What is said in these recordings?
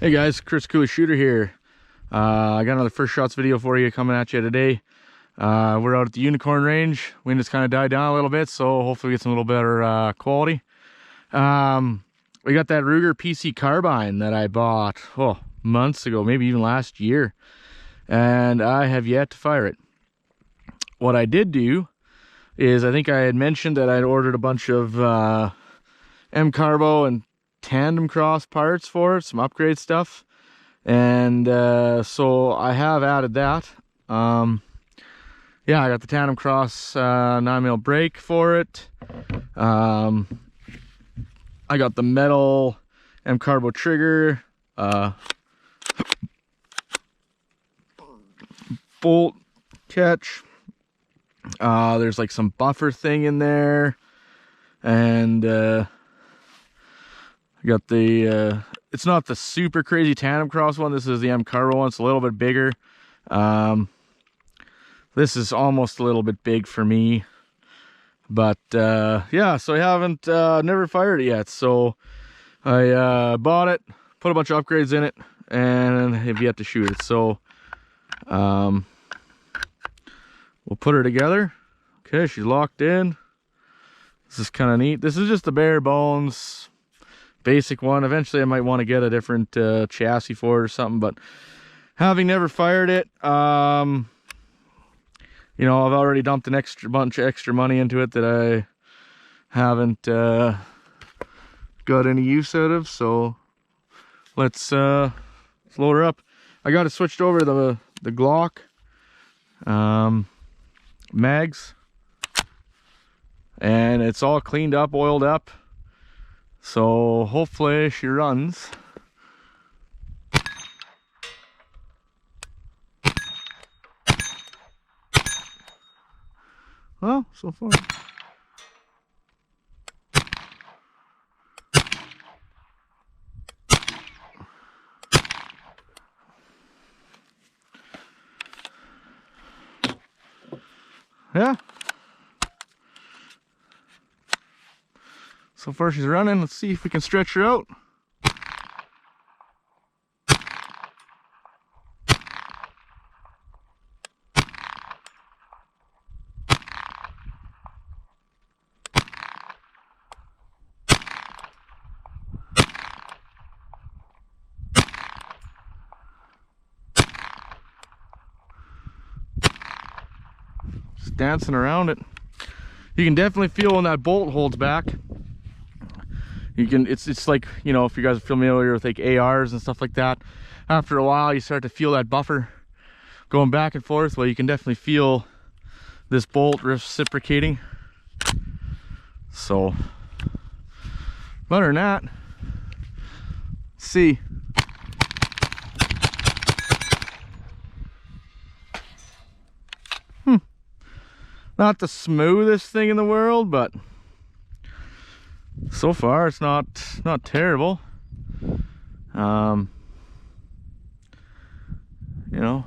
Hey guys, Chris Cooley Shooter here. I got another first shots video for you coming at you today. We're out at the Unicorn Range. Wind has kind of died down a little bit, so hopefully we get some little better quality. We got that Ruger PC Carbine that I bought months ago, maybe even last year, and I have yet to fire it. What I did do is, I think I had mentioned that I'd ordered a bunch of M-Carbo and tandem cross parts for it, some upgrade stuff, and so I have added that. Yeah, I got the tandem cross 9mm brake for it. I got the metal M-Carbo trigger, bolt catch. There's like some buffer thing in there, and I got the it's not the super crazy tandem cross one. This is the M-Carbo one. It's a little bit bigger. This is almost a little bit big for me, but yeah, so I haven't never fired it yet. So I bought it, put a bunch of upgrades in it, and have yet to shoot it. So we'll put her together. Okay, she's locked in. This is kind of neat. This is just the bare bones basic one. Eventually I might want to get a different chassis for it or something, but having never fired it, you know, I've already dumped an bunch of extra money into it that I haven't got any use out of. So let's load her up. I got it switched over to the Glock mags, and it's all cleaned up, oiled up, so hopefully she runs. Well, so far. Yeah. So far she's running. Let's see if we can stretch her out. Just dancing around it. You can definitely feel when that bolt holds back. You can, it's like, you know, if you guys are familiar with like ARs and stuff like that, after a while you start to feel that buffer going back and forth. Well, you can definitely feel this bolt reciprocating. So other than that, let's see. Not the smoothest thing in the world, but so far it's not terrible. You know,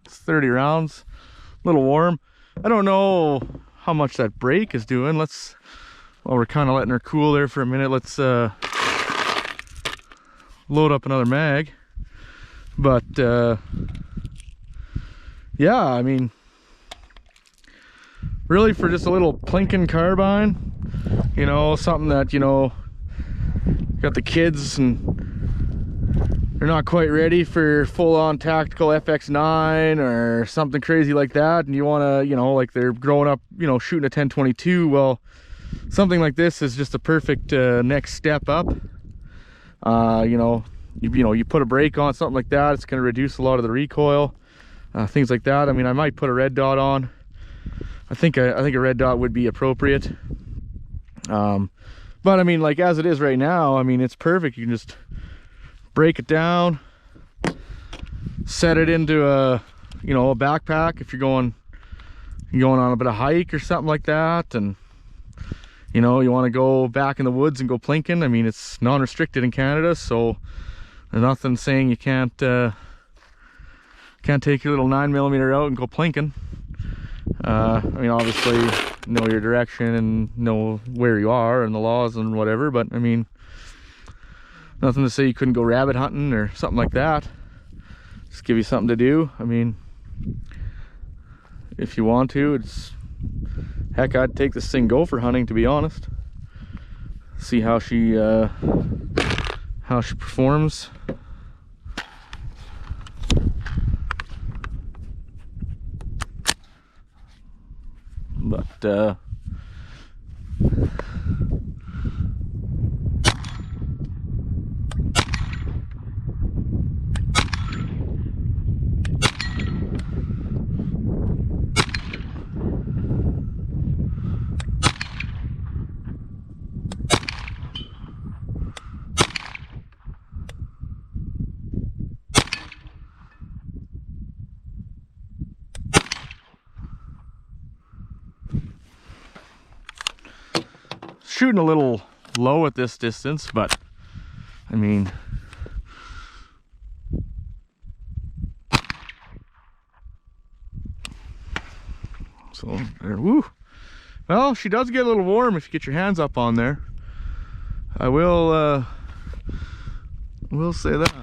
it's 30 rounds, a little warm. I don't know how much that brake is doing. Let's, while we're kind of letting her cool there for a minute, let's load up another mag. But yeah, I mean, really for just a little plinking carbine, you know, something that, you know, got the kids and they're not quite ready for full-on tactical FX9 or something crazy like that, and you want to, you know, like they're growing up, you know, shooting a 10-22. Well, something like this is just a perfect next step up. You know, you put a brake on something like that, it's going to reduce a lot of the recoil, things like that. I mean, I might put a red dot on. I think a red dot would be appropriate. But I mean, like as it is right now, I mean, it's perfect. You can just break it down, set it into a, you know, a backpack if you're going on a bit of hike or something like that, and you know, you want to go back in the woods and go plinking. I mean, it's non-restricted in Canada, so there's nothing saying you can't take your little 9mm out and go plinking. I mean, obviously know your direction and know where you are and the laws and whatever, but I mean, Nothing to say you couldn't go rabbit hunting or something like that. Just give you something to do. I mean, if you want to, heck, I'd take this thing gopher hunting, to be honest. See how she performs. But shooting a little low at this distance, but I mean, so there. Woo. Well, she does get a little warm if you get your hands up on there. I will say that.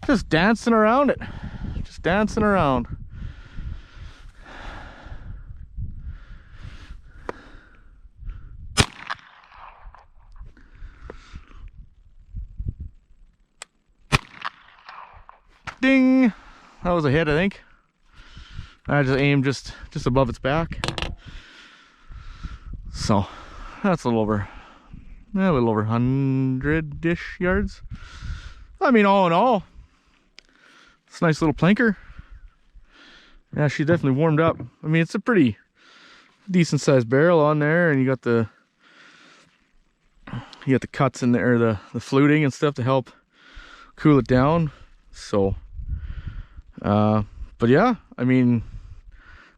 Just dancing around it. Just dancing around. Ding! That was a hit, I think. I just aimed just above its back. So that's a little over 100-ish yards. I mean, all in all, it's a nice little planker. Yeah, she definitely warmed up. I mean, it's a pretty decent sized barrel on there, and you got the cuts in there, the fluting and stuff to help cool it down. So but yeah, I mean,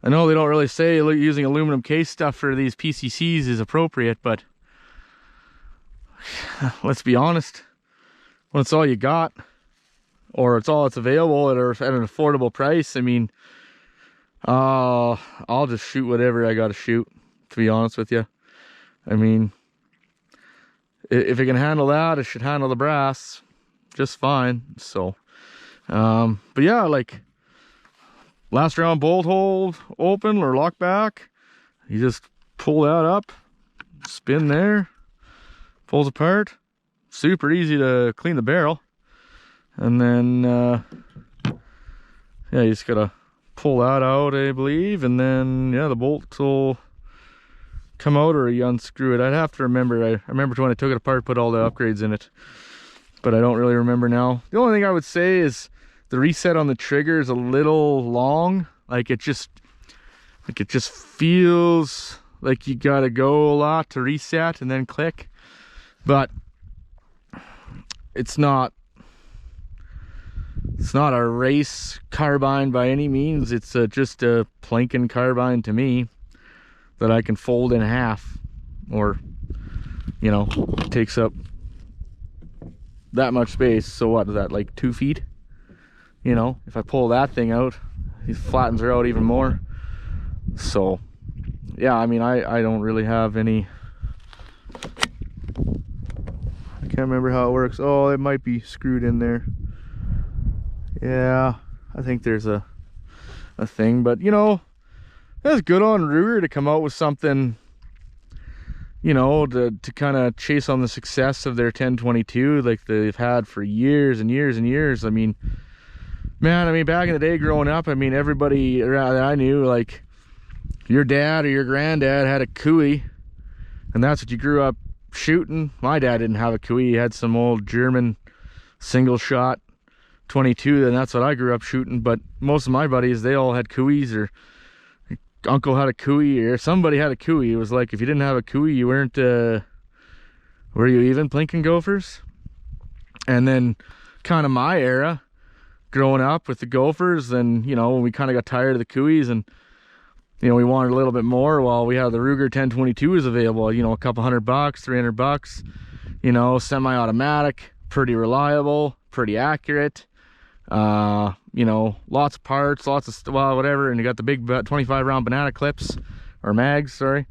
I know they don't really say using aluminum case stuff for these PCCs is appropriate, but let's be honest, when it's all you got, or it's all that's available at an affordable price, I mean, I'll just shoot whatever I gotta shoot, to be honest with you. I mean, if it can handle that, it should handle the brass just fine. So but yeah, like last round bolt hold open or lock back, you just pull that up, spin there, pulls apart, super easy to clean the barrel. And then yeah, you just gotta pull that out, I believe, and then yeah, the bolt will come out, or you unscrew it. I'd have to remember. I remember when I took it apart, put all the upgrades in it, but I don't really remember now. The only thing I would say is the reset on the trigger is a little long. Like it just feels like you gotta go a lot to reset and then click, but it's not a race carbine by any means. It's just a planking carbine to me that I can fold in half, or you know, takes up that much space. So what is that, like 2 feet? You know, if I pull that thing out, it flattens her out even more. So yeah, I mean, I don't really have any, I can't remember how it works. Oh, it might be screwed in there. Yeah, I think there's a thing, but you know, that's good on Ruger to come out with something, you know, to kind of chase on the success of their 1022 like they've had for years and years and years. I mean, man, I mean, back in the day growing up, I mean, everybody that I knew, like your dad or your granddad had a Cooey, and that's what you grew up shooting. My dad didn't have a Cooey. He had some old German single shot 22, and that's what I grew up shooting. But most of my buddies, they all had Cooeys, or uncle had a Cooey, or somebody had a Cooey. It was like, if you didn't have a Cooey, you weren't were you even plinking gophers? And then kind of my era growing up with the gophers, and you know, when we kind of got tired of the Cooeys, and you know, we wanted a little bit more, well, we had the Ruger 1022s available, you know, a couple $100, $300, you know, semi-automatic, pretty reliable, pretty accurate. You know, lots of parts, lots of, well, whatever. And you got the big 25 round banana clips, or mags, sorry.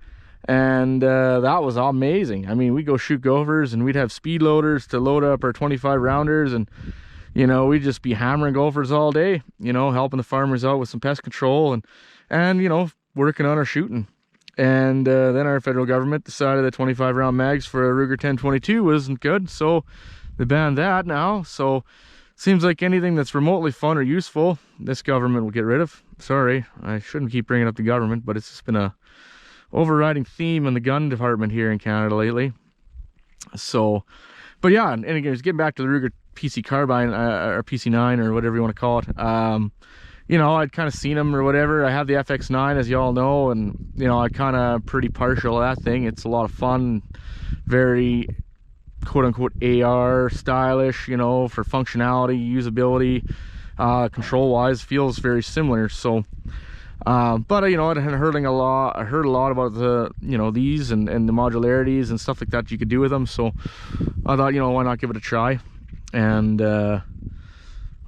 And that was amazing. I mean, we'd go shoot gophers and we'd have speed loaders to load up our 25 rounders, and you know, we'd just be hammering gophers all day, you know, helping the farmers out with some pest control and you know, working on our shooting. And then our federal government decided that 25 round mags for a Ruger 1022 wasn't good, so they banned that now. So seems like anything that's remotely fun or useful, this government will get rid of. Sorry, I shouldn't keep bringing up the government, but it's just been a overriding theme in the gun department here in Canada lately. So, but yeah, and again, getting back to the Ruger PC Carbine, or PC9, or whatever you want to call it. You know, I'd kind of seen them or whatever. I have the FX9, as y'all know, and you know, I kind of pretty partial to that thing. It's a lot of fun, very quote-unquote AR stylish, you know, for functionality, usability, control-wise, feels very similar. So, but you know, I heard a lot about the, you know, these and the modularities and stuff like that you could do with them. So I thought, you know, why not give it a try? And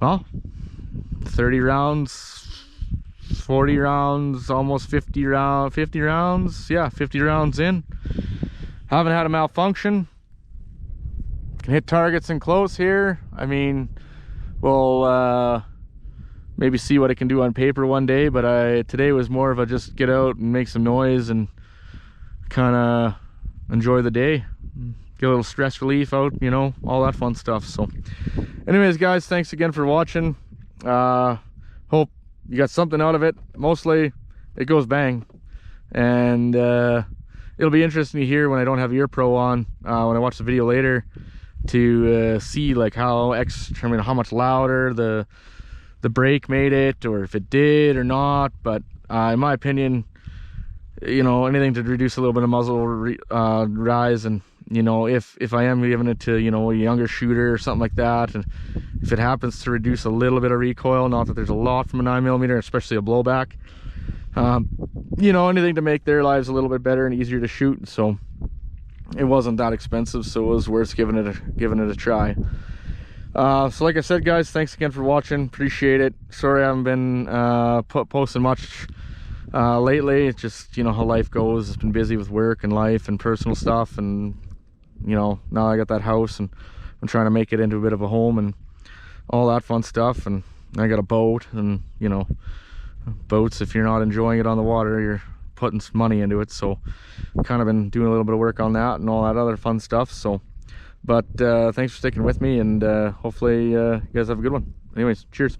well, 30 rounds, 40 rounds, almost 50 rounds, yeah, 50 rounds in. Haven't had a malfunction. Can hit targets in close here. I mean, we'll maybe see what it can do on paper one day, but today was more of a just get out and make some noise and kind of enjoy the day, get a little stress relief out, you know, all that fun stuff. So anyways, guys, thanks again for watching. Hope you got something out of it. Mostly it goes bang, and it'll be interesting to hear when I don't have Ear Pro on, when I watch the video later, to see like how much louder the brake made it, or if it did or not. But in my opinion, you know, anything to reduce a little bit of muzzle rise, and you know, if I am giving it to, you know, a younger shooter or something like that, and if it happens to reduce a little bit of recoil, not that there's a lot from a 9mm, especially a blowback, you know, anything to make their lives a little bit better and easier to shoot. So it wasn't that expensive, so it was worth giving it a try. So like I said, guys, thanks again for watching. Appreciate it. Sorry I haven't been posting much lately. It's just, you know, how life goes. It's been busy with work and life and personal stuff, and you know, now I got that house and I'm trying to make it into a bit of a home and all that fun stuff. And I got a boat, and you know, boats, if you're not enjoying it on the water, you're putting some money into it. So kind of been doing a little bit of work on that and all that other fun stuff. So, but thanks for sticking with me, and hopefully you guys have a good one. Anyways, cheers.